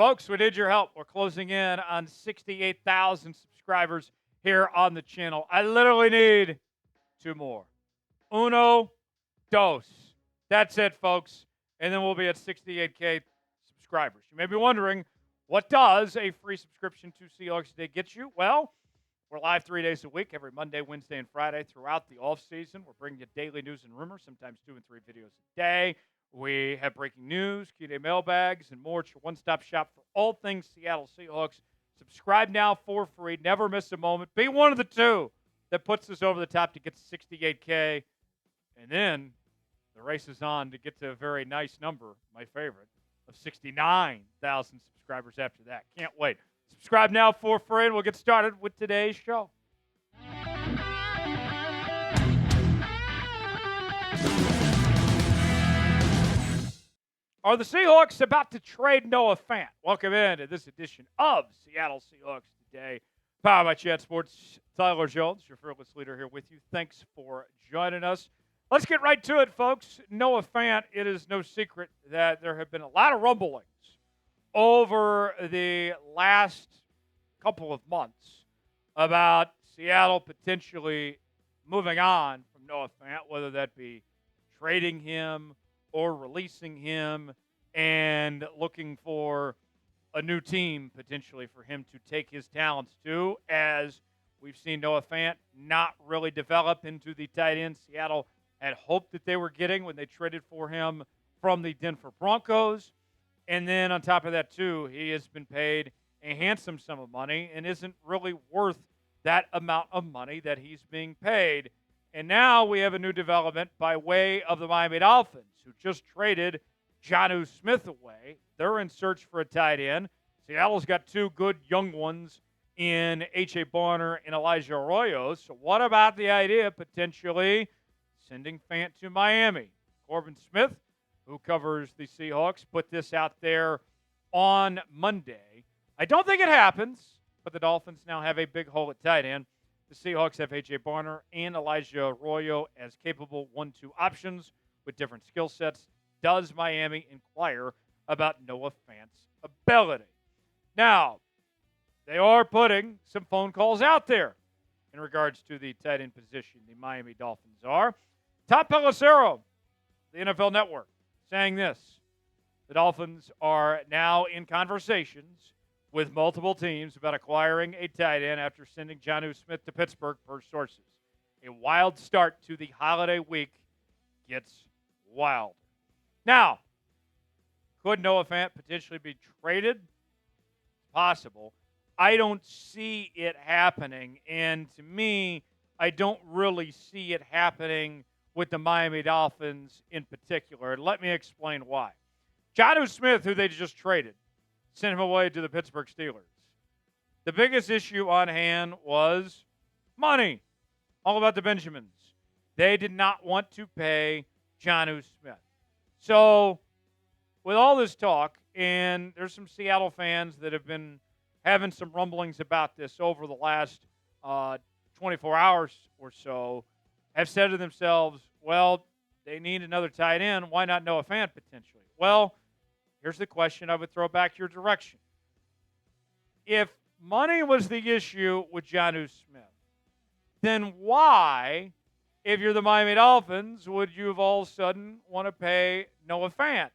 Folks, we need your help. We're closing in on 68,000 subscribers here on the channel. I literally need 2 more. Uno, dos. That's it, folks. And then we'll be at 68K subscribers. You may be wondering, what does a free subscription to Seahawks Today get you? Well, we're live 3 days a week, every Monday, Wednesday, and Friday throughout the offseason. We're bringing you daily news and rumors, sometimes 2 and 3 videos a day. We have breaking news, Q&A mailbags, and more. It's your one-stop shop for all things Seattle Seahawks. Subscribe now for free. Never miss a moment. Be one of the 2 that puts us over the top to get to 68K. And then the race is on to get to a very nice number, my favorite, of 69,000 subscribers after that. Can't wait. Subscribe now for free, and we'll get started with today's show. Are the Seahawks about to trade Noah Fant? Welcome into this edition of Seattle Seahawks Today. Powered by Chat Sports. Tyler Jones, your fearless leader, here with you. Thanks for joining us. Let's get right to it, folks. Noah Fant, it is no secret that there have been a lot of rumblings over the last couple of months about Seattle potentially moving on from Noah Fant, whether that be trading him or releasing him and looking for a new team potentially for him to take his talents to, as we've seen Noah Fant not really develop into the tight end Seattle had hoped that they were getting when they traded for him from the Denver Broncos. And then on top of that, too, he has been paid a handsome sum of money and isn't really worth that amount of money that he's being paid. And now we have a new development by way of the Miami Dolphins, who just traded Jonnu Smith away. They're in search for a tight end. Seattle's got 2 good young ones in H.A. Barner and Elijah Arroyo. So what about the idea of potentially sending Fant to Miami? Corbin Smith, who covers the Seahawks, put this out there on Monday. I don't think it happens, but the Dolphins now have a big hole at tight end. The Seahawks have A.J. Barner and Elijah Arroyo as capable 1-2 options with different skill sets. Does Miami inquire about Noah Fant's ability? Now, they are putting some phone calls out there in regards to the tight end position. The Miami Dolphins are. Tom Pelissero, the NFL Network, saying this: the Dolphins are now in conversations with multiple teams about acquiring a tight end after sending Jonnu Smith to Pittsburgh, per sources. A wild start to the holiday week gets wild. Now, could Noah Fant potentially be traded? It's possible. I don't see it happening, and to me, I don't really see it happening with the Miami Dolphins in particular. And let me explain why. Jonnu Smith, who they just traded, sent him away to the Pittsburgh Steelers. The biggest issue on hand was money. All about the Benjamins. They did not want to pay Jonnu Smith. So, with all this talk, and there's some Seattle fans that have been having some rumblings about this over the last 24 hours or so, have said to themselves, well, they need another tight end. Why not Noah Fant potentially? Well, here's the question I would throw back your direction. If money was the issue with Jonnu Smith, then why, if you're the Miami Dolphins, would you of all of a sudden want to pay Noah Fant?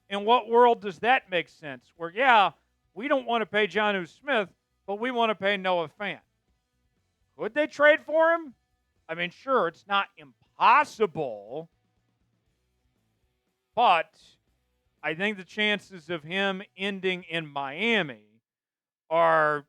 In what world does that make sense? Where, yeah, we don't want to pay Jonnu Smith, but we want to pay Noah Fant. Could they trade for him? I mean, sure, it's not impossible, but I think the chances of him ending in Miami are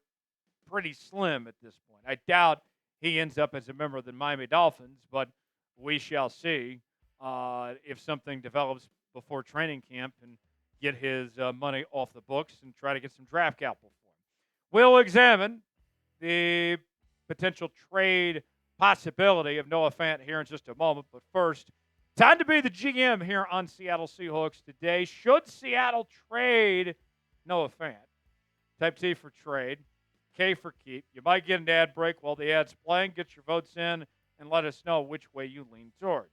pretty slim at this point. I doubt he ends up as a member of the Miami Dolphins, but we shall see if something develops before training camp and get his money off the books and try to get some draft capital for him. We'll examine the potential trade possibility of Noah Fant here in just a moment. But first, time to be the GM here on Seattle Seahawks Today. Should Seattle trade Noah Fant? Type T for trade, K for keep. You might get an ad break while the ad's playing. Get your votes in and let us know which way you lean towards.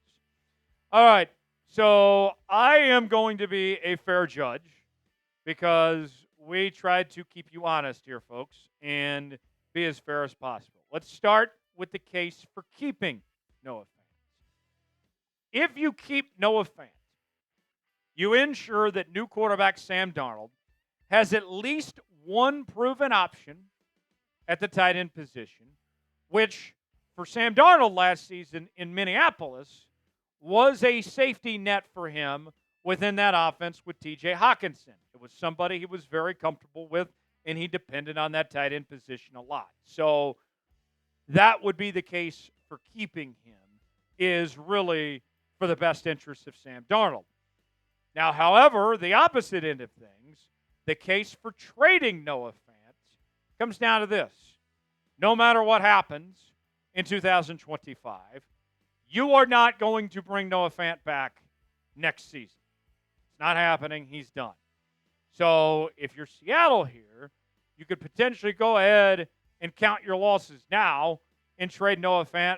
All right, so I am going to be a fair judge because we tried to keep you honest here, folks, and be as fair as possible. Let's start with the case for keeping Noah Fant. If you keep Noah Fant, you ensure that new quarterback Sam Darnold has at least one proven option at the tight end position, which for Sam Darnold last season in Minneapolis was a safety net for him within that offense with TJ Hawkinson. It was somebody he was very comfortable with, and he depended on that tight end position a lot. So that would be the case for keeping him, is really for the best interest of Sam Darnold. Now, however, the opposite end of things, the case for trading Noah Fant comes down to this. No matter what happens in 2025, you are not going to bring Noah Fant back next season. It's not happening. He's done. So if you're Seattle here, you could potentially go ahead and count your losses now and trade Noah Fant.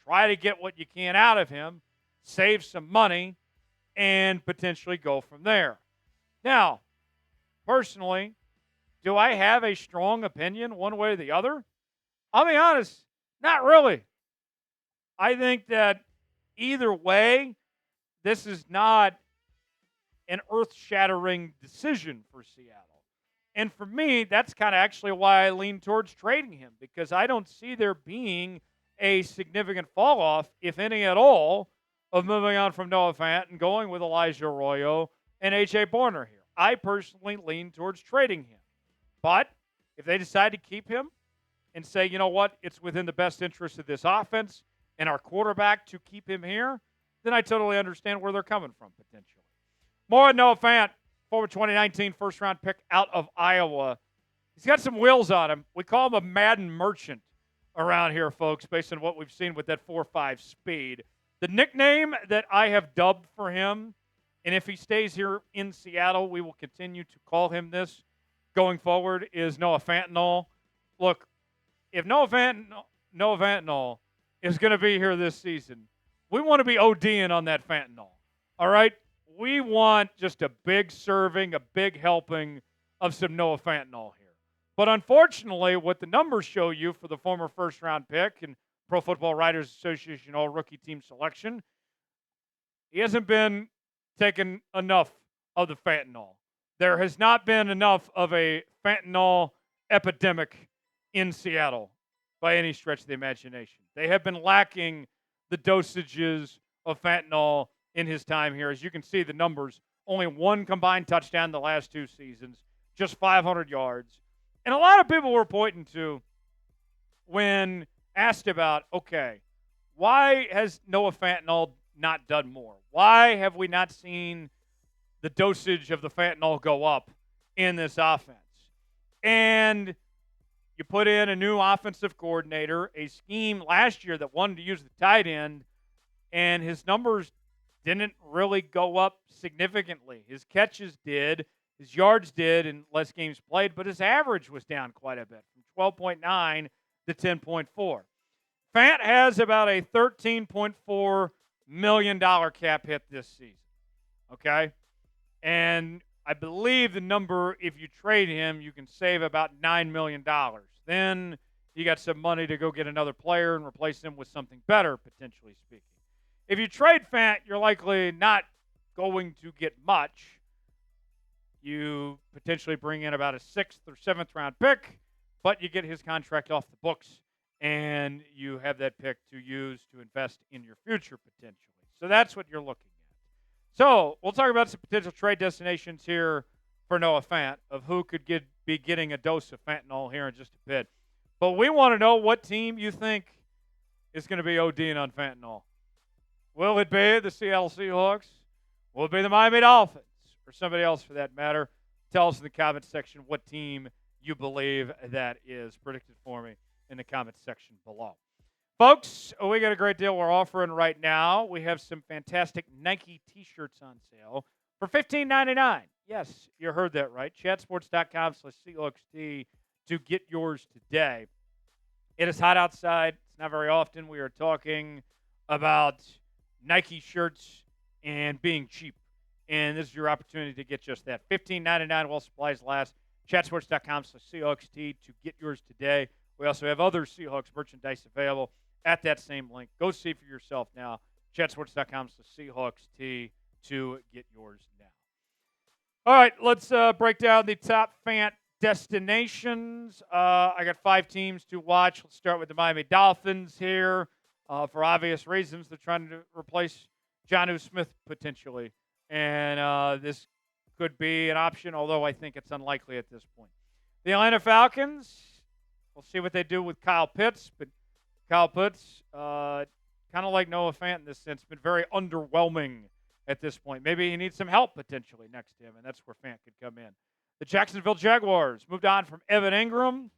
Try to get what you can out of him, save some money, and potentially go from there. Now, personally, do I have a strong opinion one way or the other? I'll be honest, not really. I think that either way, this is not an earth-shattering decision for Seattle. And for me, that's kind of actually why I lean towards trading him, because I don't see there being a significant fall-off, if any at all, of moving on from Noah Fant and going with Elijah Arroyo and A.J. Borner here. I personally lean towards trading him. But if they decide to keep him and say, you know what, it's within the best interest of this offense and our quarterback to keep him here, then I totally understand where they're coming from potentially. More on Noah Fant, former 2019 first-round pick out of Iowa. He's got some wheels on him. We call him a Madden merchant around here, folks, based on what we've seen with that 4.5 speed. The nickname that I have dubbed for him, and if he stays here in Seattle, we will continue to call him this going forward, is Noah Fentanyl. Look, if Noah Fentanyl is going to be here this season, we want to be ODing on that fentanyl. All right? We want just a big serving, a big helping of some Noah Fentanyl here. But unfortunately, what the numbers show you for the former first-round pick and Pro Football Writers Association All-Rookie Team selection, he hasn't been taking enough of the fentanyl. There has not been enough of a fentanyl epidemic in Seattle by any stretch of the imagination. They have been lacking the dosages of fentanyl in his time here. As you can see, the numbers, only one combined touchdown the last two seasons, just 500 yards. And a lot of people were pointing to when asked about, okay, why has Noah Fentanyl not done more? Why have we not seen the dosage of the fentanyl go up in this offense? And you put in a new offensive coordinator, a scheme last year that wanted to use the tight end, and his numbers didn't really go up significantly. His catches did, his yards did in less games played, but his average was down quite a bit, from 12.9 to 10.4. Fant has about a $13.4 million cap hit this season, okay? And I believe the number, if you trade him, you can save about $9 million. Then you got some money to go get another player and replace him with something better, potentially speaking. If you trade Fant, you're likely not going to get much. You potentially bring in about a 6th or 7th round pick, but you get his contract off the books, and you have that pick to use to invest in your future potentially. So that's what you're looking at. So we'll talk about some potential trade destinations here for Noah Fant of who could be getting a dose of fentanyl here in just a bit. But we want to know what team you think is going to be ODing on fentanyl. Will it be the Seattle Seahawks? Will it be the Miami Dolphins? Or somebody else for that matter? Tell us in the comments section what team you believe that is. Predict it for me in the comments section below. Folks, we got a great deal we're offering right now. We have some fantastic Nike T-shirts on sale for $15.99. Yes, you heard that right. Chatsports.com/COXT to get yours today. It is hot outside. It's not very often we are talking about Nike shirts and being cheap and this is your opportunity to get just that. $15.99 while supplies last. Chatsports.com/CeahawksT to get yours today. We also have other Seahawks merchandise available at that same link. Go see for yourself now. Chatsports.com/CeahawksT to get yours now. All right, let's break down the top Fant destinations. I got 5 teams to watch. Let's start with the Miami Dolphins here. For obvious reasons, they're trying to replace Jonnu Smith potentially. And this could be an option, although I think it's unlikely at this point. The Atlanta Falcons, we'll see what they do with Kyle Pitts. But Kyle Pitts, kind of like Noah Fant in this sense, been very underwhelming at this point. Maybe he needs some help potentially next to him, and that's where Fant could come in. The Jacksonville Jaguars moved on from Evan Ingram.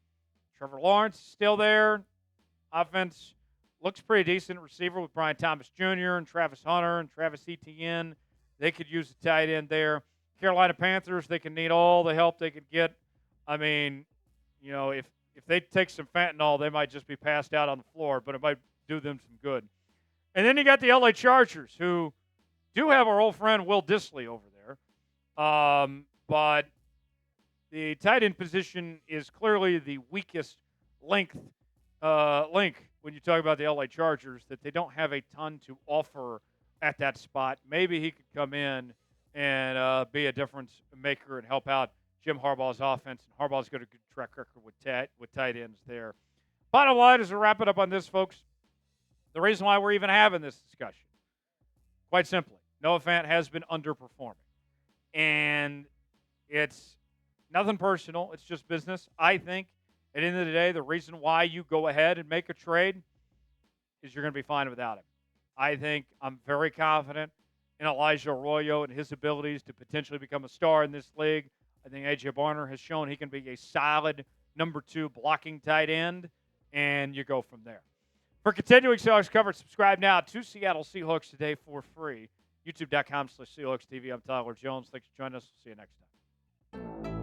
Trevor Lawrence still there. Offense looks pretty decent. Receiver with Brian Thomas Jr. and Travis Hunter and Travis Etienne. They could use a tight end there. Carolina Panthers, they can need all the help they could get. I mean, you know, if they take some fentanyl, they might just be passed out on the floor, but it might do them some good. And then you got the LA Chargers, who do have our old friend Will Dissly over there. But the tight end position is clearly the weakest link when you talk about the LA Chargers, that they don't have a ton to offer at that spot. Maybe he could come in and be a difference maker and help out Jim Harbaugh's offense. And Harbaugh's got a good track record with tight ends there. Bottom line, as we wrap it up on this, folks, the reason why we're even having this discussion, quite simply, Noah Fant has been underperforming. And it's nothing personal. It's just business. I think at the end of the day, the reason why you go ahead and make a trade is you're going to be fine without him. I think I'm very confident in Elijah Arroyo and his abilities to potentially become a star in this league. I think A.J. Barner has shown he can be a solid number 2 blocking tight end, and you go from there. For continuing Seahawks coverage, subscribe now to Seattle Seahawks Today for free. YouTube.com/SeahawksTV. I'm Tyler Jones. Thanks for joining us. See you next time.